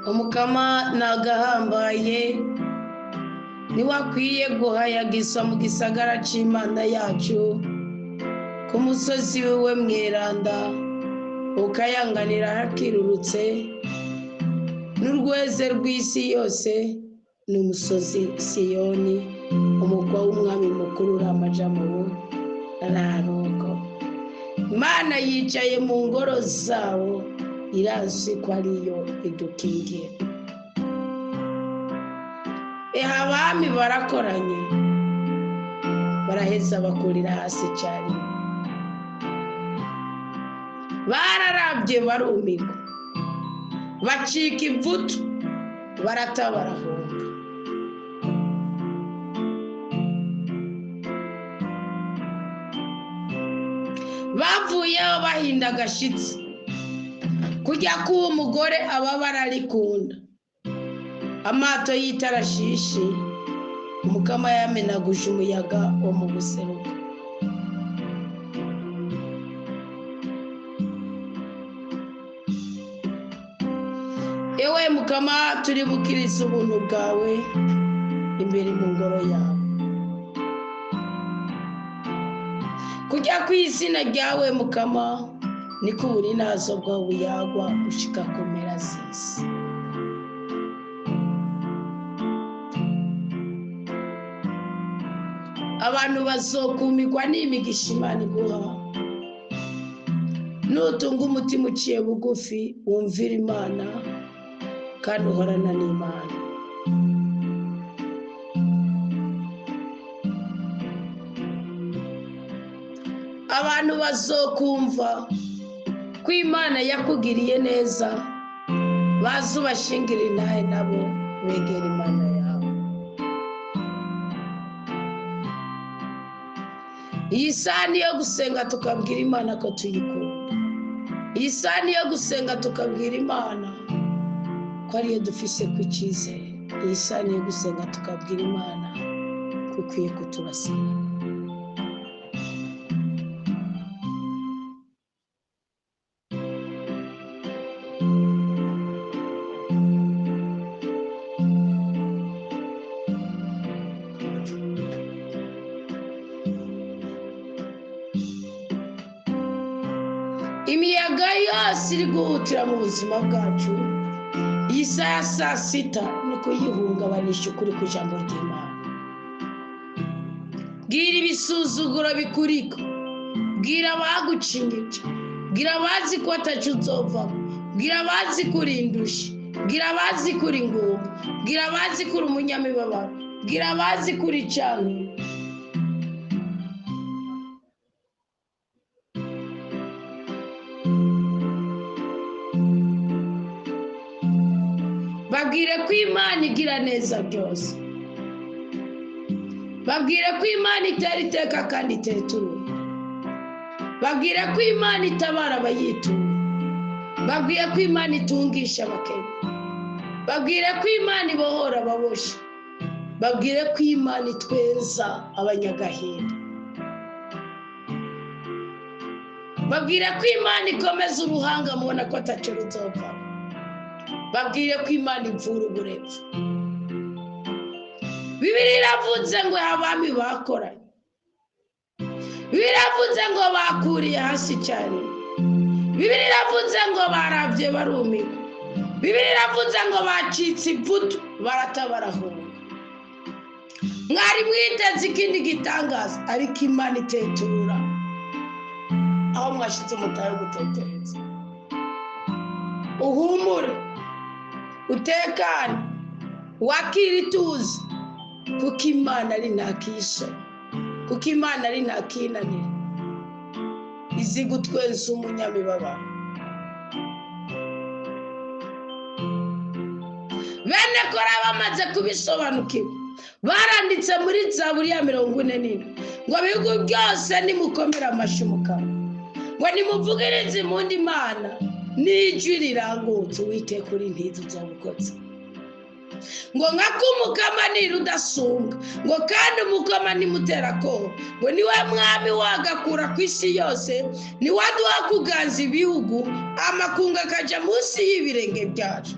umukama nagahambaye niwakwiye guhayagiswa mu gisagara c'Imana yacu ku musozi wiwe mweranda ukayanganira hakirurutse n'urweze rw'isi yose n'umusozi Siyoni umugwa w'umwami mukuru Ramajamu nararoko. Imana yicaye mu ngoro zawo irazi ko ariyo idukingiye. Abami barakoranye baraheza bakurira hasi cyane, bararabye barumirwa bacika ivutu baratabarahunga. Bavuyeho bahinda agashitsi kujya kuba umugore aba bararikunda. Amato y'itarashishi umukama yamenaguje umuyaga wo mu buseruko. Ewe mukama turi bukiriza ubuntu bwawe imbere mu ngoro yawe, kujya ku izina ryawe mukama niko uburinazo bwawe buyagwa gushika ku mpera z'isi. Abantu bazokumirwa n'imigisha Imana iguha nutunga umutima uciye bugufi wumvira Imana kandi uhorana n'Imana. Abantu bazokumva ko Imana yakugiriye neza bazubashingira intahe nabo begera Imana yawe. Iyi sani yo gusenga tukabwira Imana ko tuyikunda. Iyi sani yo gusenga tukabwira Imana ko ariyo dufise ku cyizere. Iyi sani yo gusenga tukabwira Imana ko ukwiye kutubasira. Imiyaga yose iri guhutira mu buzima bwacu, iyi saa ya saa sita ni kuyihungabanisha ukuri ku ijambo ry'Imana. Bwira ibisuzuguro bikuriko, bwira abagucinyije, bwira abazi ko atacu uzovamo, bwira abazi kuri indushi, bwira abazi kuri ngumba, bwira abazi kuri umunyamibabaro, bwira abazi kuri canke. Babwire ko Imana igira neza byose. Babwire ko Imana itera iteka kandi itetura. Babwire ko Imana itabara abayitura. Babwire ko Imana itungisha abakene. Babwire ko Imana ibohora ababoshe. Babwire ko Imana itweza abanyagahinda. Babwire ko Imana ikomeza uruhanga mubona ko ataco ruzovamo. Babwire ko Imana imvura uburetwa. Bibiliya iravuze ngo abami bakoranye. Bibiliya iravuze ngo bakuriye hasi cyane. Bibiliya iravuze ngo baravye barumirwa. Bibiliya iravuze ngo bacitse ivutu baratabarahunga. Mwari mwiteze ikindi gitangaza ariko Imana itetura aho mwashize umutayo gutetereza. Uhumure, utekane, wakira ituze kuko Imana ari ntakisha, kuko Imana ari ntakinanira, izi gutweza umunyamibabaro. Bene Kora bamaze kubisobanukirwa baranditse muri Zaburi ya 44 ngo ibihugu byose nimukomere amashyi mukama, ngo nimuvugirize impundu Imana n'ijwi rirangutse Uwiteka uri ntizo z'abukozi. Ngo nk'umukama nirudasumbwa, ngo kandi umukama nimuterakoba, ngo niwe mwami wagakura ku isi yose, niwe aduha kuganza ibihugu amakungu akaja munsi y'ibirenge byacu.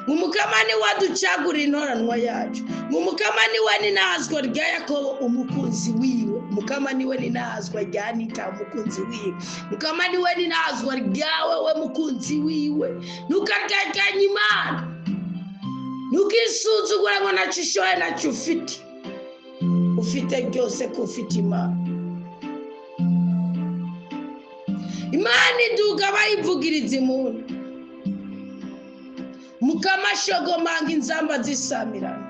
umukama ni waducagura intoranwa yacu, umukama ni we ninazwa rya Yakobo umukunzi wiwe, umukama ni we ninazwa rya Anita umukunzi wiwe, umukama ni we ninazwa ryawe we mukunzi wiwe. Ntukarwanya Imana, ntukisuzugura ngo nacyo ushoboye nacyo ufite byose ko ufite Imana. Imana iduga bayivugiriza impundu, mukama shogomanga inzamba zisamirana.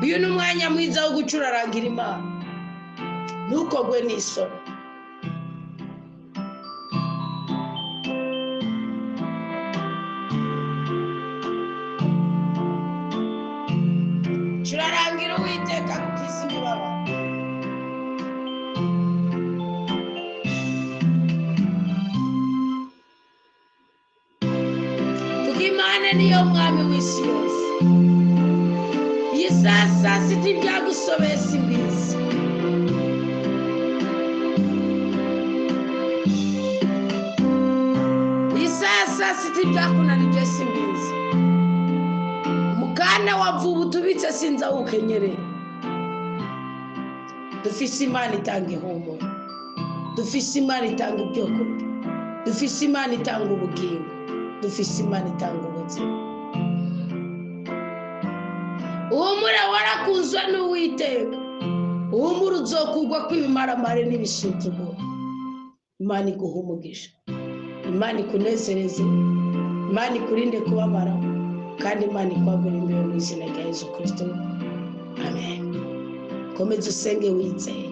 Uyu ni umwanya mwiza wo gucurarangira Imana, ntukogwe n'isoni. Curarangira Uwiteka kuko isi n'ibabara. Imana niyo mwami w'isi yose. Iyi sasa siti byagusobeye simbizi. Iyi sasa siti byakunanije simbizi. Mukana wavuba utubitse sinza wukenyereye. Dufise Imana itanga ihumure, dufise Imana itanga ibyo kurya, dufise Imana itanga ubugingo, dufise Imana itanga ubuzima. Uhumura warakunzwe n'Uwiteka, uhumura uzokugwa kw'ibimaramare n'ibisuzuguro. Imana iguha umugisha, Imana ikunezereze, Imana ikurinde kubabara, kandi Imana ikwagura imbere mu izina rya Yesu Kristo. Amen. Komeza usenge wizeye,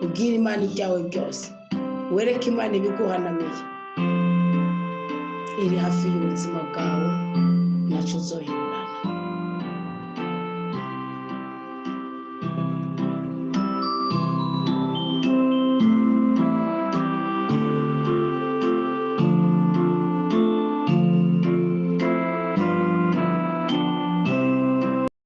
ubwire Imana ibyawe byose, wereke Imana ibiguhanamiye iri hafi y'ubuzima bwawe, ntacyo uzohindura.